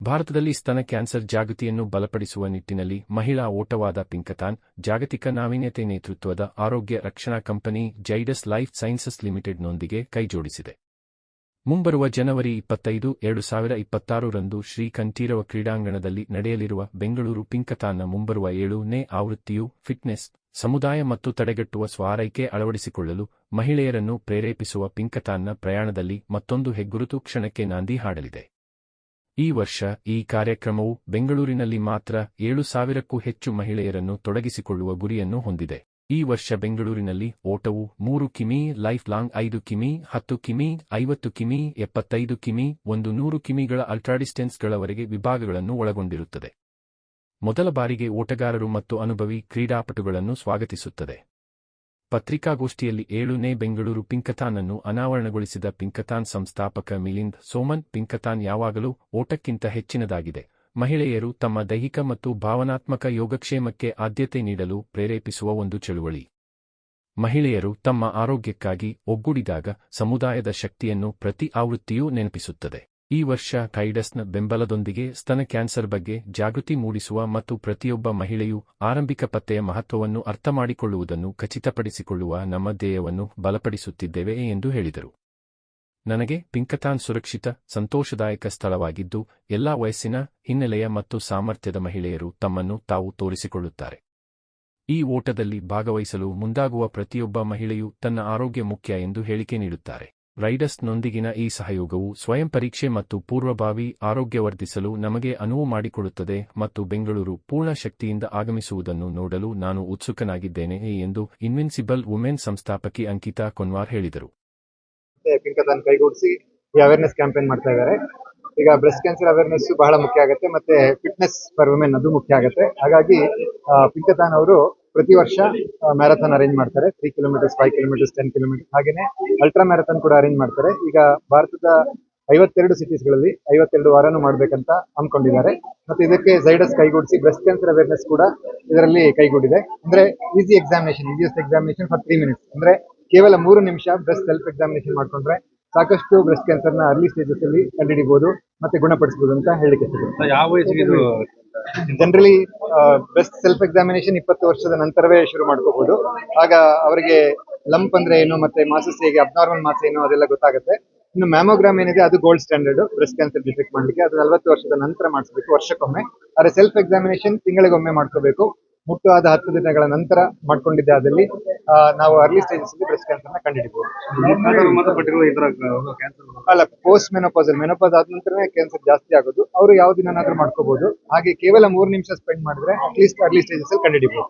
ಭಾರತದಲ್ಲಿ ಸ್ತನ ಕ್ಯಾನ್ಸರ್ ಜಾಗೃತಿಯನ್ನು ಬಲಪಡಿಸುವ ನಿಟ್ಟಿನಲ್ಲಿ ಮಹಿಳಾ ಓಟವಾದ ಪಿಂಕಥಾನ್ ಜಾಗತಿಕ ನಾವೀನ್ಯತೆ ನೇತೃತ್ವದ ಆರೋಗ್ಯ ರಕ್ಷಣಾ ಕಂಪನಿ ಝೈಡಸ್ ಲೈಫ್ ಸೈನ್ಸಸ್ ಲಿಮಿಟೆಡ್ನೊಂದಿಗೆ ಕೈಜೋಡಿಸಿದೆ. ಮುಂಬರುವ ಜನವರಿ 25, 2026 ರಂದು ಶ್ರೀ ಕಂಠೀರವ ಕ್ರೀಡಾಂಗಣದಲ್ಲಿ ನಡೆಯಲಿರುವ ಬೆಂಗಳೂರು ಪಿಂಕಥಾನ್ನ ಮುಂಬರುವ 7ನೇ ಆವೃತ್ತಿಯು ಫಿಟ್ನೆಸ್, ಸಮುದಾಯ ಮತ್ತು ತಡೆಗಟ್ಟುವ ಸ್ವಾರೈಕೆ ಅಳವಡಿಸಿಕೊಳ್ಳಲು ಮಹಿಳೆಯರನ್ನು ಪ್ರೇರೇಪಿಸುವ ಪಿಂಕಥಾನ್ನ ಪ್ರಯಾಣದಲ್ಲಿ ಮತ್ತೊಂದು ಹೆಗ್ಗುರುತು ಕ್ಷಣಕ್ಕೆ ನಾಂದಿ ಹಾಡಲಿದೆ. ಈ ವರ್ಷ ಈ ಕಾರ್ಯಕ್ರಮವು ಬೆಂಗಳೂರಿನಲ್ಲಿ ಮಾತ್ರ 7,000ಕ್ಕೂ ಹೆಚ್ಚು ಮಹಿಳೆಯರನ್ನು ತೊಡಗಿಸಿಕೊಳ್ಳುವ ಗುರಿಯನ್ನು ಹೊಂದಿದೆ. ಈ ವರ್ಷ ಬೆಂಗಳೂರಿನಲ್ಲಿ ಓಟವು 3 ಕಿಮಿ, ಲೈಫ್ ಲಾಂಗ್ 5 ಕಿಮಿ, 10 ಕಿಮಿ, 50 ಕಿಮಿ, 75 ಕಿಮಿ, 100 ಕಿಮಿಗಳ ಅಲ್ಟ್ರಾಡಿಸ್ಟೆನ್ಸ್ಗಳವರೆಗೆ ವಿಭಾಗಗಳನ್ನು ಒಳಗೊಂಡಿರುತ್ತದೆ. ಮೊದಲ ಬಾರಿಗೆ ಓಟಗಾರರು ಮತ್ತು ಅನುಭವಿ ಕ್ರೀಡಾಪಟುಗಳನ್ನು ಸ್ವಾಗತಿಸುತ್ತದೆ. ಪತ್ರಿಕಾಗೋಷ್ಠಿಯಲ್ಲಿ 7ನೇ ಬೆಂಗಳೂರು ಪಿಂಕಥಾನ್ ಅನ್ನು ಅನಾವರಣಗೊಳಿಸಿದ ಪಿಂಕಥಾನ್ ಸಂಸ್ಥಾಪಕ ಮಿಲಿಂದ್ ಸೋಮನ್, ಪಿಂಕಥಾನ್ ಯಾವಾಗಲೂ ಓಟಕ್ಕಿಂತ ಹೆಚ್ಚಿನದಾಗಿದೆ. ಮಹಿಳೆಯರು ತಮ್ಮ ದೈಹಿಕ ಮತ್ತು ಭಾವನಾತ್ಮಕ ಯೋಗಕ್ಷೇಮಕ್ಕೆ ಆದ್ಯತೆ ನೀಡಲು ಪ್ರೇರೇಪಿಸುವ ಒಂದು ಚಳುವಳಿ. ಮಹಿಳೆಯರು ತಮ್ಮ ಆರೋಗ್ಯಕ್ಕಾಗಿ ಒಗ್ಗೂಡಿದಾಗ ಸಮುದಾಯದ ಶಕ್ತಿಯನ್ನು ಪ್ರತಿ ಆವೃತ್ತಿಯೂ ನೆನಪಿಸುತ್ತದೆ. ಈ ವರ್ಷ ಝೈಡಸ್ನ ಬೆಂಬಲದೊಂದಿಗೆ ಸ್ತನ ಕ್ಯಾನ್ಸರ್ ಬಗ್ಗೆ ಜಾಗೃತಿ ಮೂಡಿಸುವ ಮತ್ತು ಪ್ರತಿಯೊಬ್ಬ ಮಹಿಳೆಯೂ ಆರಂಭಿಕ ಪತ್ತೆಯ ಮಹತ್ವವನ್ನು ಅರ್ಥಮಾಡಿಕೊಳ್ಳುವುದನ್ನು ಖಚಿತಪಡಿಸಿಕೊಳ್ಳುವ ನಮ್ಮ ಧ್ಯೇಯವನ್ನು ಬಲಪಡಿಸುತ್ತಿದ್ದೇವೆ ಎಂದು ಹೇಳಿದರು. ನನಗೆ ಪಿಂಕಥಾನ್ ಸುರಕ್ಷಿತ, ಸಂತೋಷದಾಯಕ ಸ್ಥಳವಾಗಿದ್ದು, ಎಲ್ಲಾ ವಯಸ್ಸಿನ, ಹಿನ್ನೆಲೆಯ ಮತ್ತು ಸಾಮರ್ಥ್ಯದ ಮಹಿಳೆಯರು ತಮ್ಮನ್ನು ತಾವು ತೋರಿಸಿಕೊಳ್ಳುತ್ತಾರೆ. ಈ ಓಟದಲ್ಲಿ ಭಾಗವಹಿಸಲು ಮುಂದಾಗುವ ಪ್ರತಿಯೊಬ್ಬ ಮಹಿಳೆಯೂ ತನ್ನ ಆರೋಗ್ಯ ಮುಖ್ಯ ಎಂದು ಹೇಳಿಕೆ ನೀಡುತ್ತಾರೆ. ಝೈಡಸ್ನೊಂದಿಗಿನ ಈ ಸಹಯೋಗವು ಸ್ವಯಂ ಪರೀಕ್ಷೆ ಮತ್ತು ಪೂರ್ವಭಾವಿ ಆರೋಗ್ಯವರ್ಧಿಸಲು ನಮಗೆ ಅನುವು ಮಾಡಿಕೊಡುತ್ತದೆ ಮತ್ತು ಬೆಂಗಳೂರು ಪೂರ್ಣ ಶಕ್ತಿಯಿಂದ ಆಗಮಿಸುವುದನ್ನು ನೋಡಲು ನಾನು ಉತ್ಸುಕನಾಗಿದ್ದೇನೆ ಎಂದು ಇನ್ವಿನ್ಸಿಬಲ್ ವುಮೆನ್ ಸಂಸ್ಥಾಪಕಿ ಅಂಕಿತಾ ಕೊನ್ವಾರ್ ಹೇಳಿದರು. ಪಿಂಕಥಾನ್ ಕೈಗೂಡಿಸಿ ಈ ಅವೇರ್ನೆಸ್ ಕ್ಯಾಂಪೇನ್ ಮಾಡ್ತಾ ಇದ್ದಾರೆ. ಈಗ ಬ್ರೆಸ್ಟ್ ಕ್ಯಾನ್ಸರ್ ಅವೇರ್ನೆಸ್ ಬಹಳ ಮುಖ್ಯ ಆಗುತ್ತೆ, ಮತ್ತೆ ಫಿಟ್ನೆಸ್ ಫಾರ್ ವುಮೆನ್ ಅದು ಮುಖ್ಯ ಆಗುತ್ತೆ. ಹಾಗಾಗಿ ಪಿಂಕಥಾನ್ ಅವರು ಪ್ರತಿ ವರ್ಷ ಮ್ಯಾರಥಾನ್ ಅರೇಂಜ್ ಮಾಡ್ತಾರೆ. 3 ಕಿಲೋಮೀಟರ್ಸ್, 5 ಕಿಲೋಮೀಟರ್ಸ್, 10 ಕಿಲೋಮೀಟರ್, ಹಾಗೇನೆ ಅಲ್ಟ್ರಾ ಮ್ಯಾರಥಾನ್ ಕೂಡ ಅರೇಂಜ್ ಮಾಡ್ತಾರೆ. ಈಗ ಭಾರತದ 52 ಸಿಟೀಸ್ಗಳಲ್ಲಿ 52 ವಾರನೂ ಮಾಡಬೇಕಂತ ಅಂದ್ಕೊಂಡಿದ್ದಾರೆ. ಮತ್ತೆ ಇದಕ್ಕೆ ಝೈಡಸ್ ಕೈಗೂಡಿಸಿ ಬ್ರೆಸ್ಟ್ ಕ್ಯಾನ್ಸರ್ ಅವೇರ್ನೆಸ್ ಕೂಡ ಇದರಲ್ಲಿ ಕೈಗೂಡಿದೆ. ಅಂದ್ರೆ ಈಸಿಯೆಸ್ಟ್ ಎಕ್ಸಾಮಿನೇಷನ್ ಫಾರ್ 3 ಮಿನಿಟ್ಸ್, ಅಂದ್ರೆ ಕೇವಲ 3 ನಿಮಿಷ ಬ್ರೆಸ್ಟ್ ಸೆಲ್ಫ್ ಎಕ್ಸಾಮಿನೇಷನ್ ಮಾಡ್ಕೊಂಡ್ರೆ ಸಾಕಷ್ಟು ಬ್ರೆಸ್ಟ್ ಕ್ಯಾನ್ಸರ್ ನ ಅರ್ಲಿ ಸ್ಟೇಜಸ್ ಅಲ್ಲಿ ಕಂಡುಹಿಡಿಬಹುದು ಮತ್ತೆ ಗುಣಪಡಿಸಬಹುದು ಅಂತ ಹೇಳಿಕೆ ಸಿಗುತ್ತೆ. ಯಾವ ವಯಸ್ಸಿಗೆ ಜನರಲಿ ಬ್ರೆಸ್ಟ್ ಸೆಲ್ಫ್ ಎಕ್ಸಾಮಿನೇಷನ್ 20 ವರ್ಷದ ನಂತರವೇ ಶುರು ಮಾಡ್ಕೋಬಹುದು. ಆಗ ಅವರಿಗೆ ಲಂಪ್ ಅಂದ್ರೆ ಏನು, ಮತ್ತೆ ಮಾಸಸ್ ಹೇಗೆ, ಅಬ್ನಾರ್ಮಲ್ ಮಾಸ್ ಏನು ಅದೆಲ್ಲ ಗೊತ್ತಾಗುತ್ತೆ. ಇನ್ನು ಮ್ಯಾಮೋಗ್ರಾಮ್ ಏನಿದೆ ಅದು gold standard breast cancer detect ಮಾಡ್ಲಿಕ್ಕೆ. ಅದು 40 ವರ್ಷದ ನಂತರ ಮಾಡಿಸಬೇಕು, ವರ್ಷಕ್ಕೊಮ್ಮೆ. ಆದರೆ ಸೆಲ್ಫ್ ಎಕ್ಸಾಮಿನೇಷನ್ ತಿಂಗಳಿಗೊಮ್ಮೆ ಮಾಡ್ಕೋಬೇಕು. ಮುಟ್ಟುವಾದ 10 ದಿನಗಳ ನಂತರ ಮಾಡ್ಕೊಂಡಿದ್ದೆ ಆದಲ್ಲಿ ನಾವು ಅರ್ಲಿ ಸ್ಟೇಜಸ್ ಅಲ್ಲಿ ಬ್ರೆಸ್ಟ್ ಕ್ಯಾನ್ಸರ್ ನ ಕಂಡುಹಿಡಿಬಹುದು. ಅಲ್ಲ, ಪೋಸ್ಟ್ ಮೆನೋಪಾಸ್ ಆದ ನಂತರ ಕ್ಯಾನ್ಸರ್ ಜಾಸ್ತಿ ಆಗೋದು. ಅವರು ಯಾವ ದಿನನಾದ್ರೂ ಮಾಡ್ಕೋಬಹುದು. ಹಾಗೆ ಕೇವಲ 3 ನಿಮಿಷ ಸ್ಪೆಂಡ್ ಮಾಡಿದ್ರೆ ಅಟ್ಲೀಸ್ಟ್ ಅರ್ಲಿ ಸ್ಟೇಜಸ್ ಅಲ್ಲಿ ಕಂಡುಹಿಡಿಬಹುದು.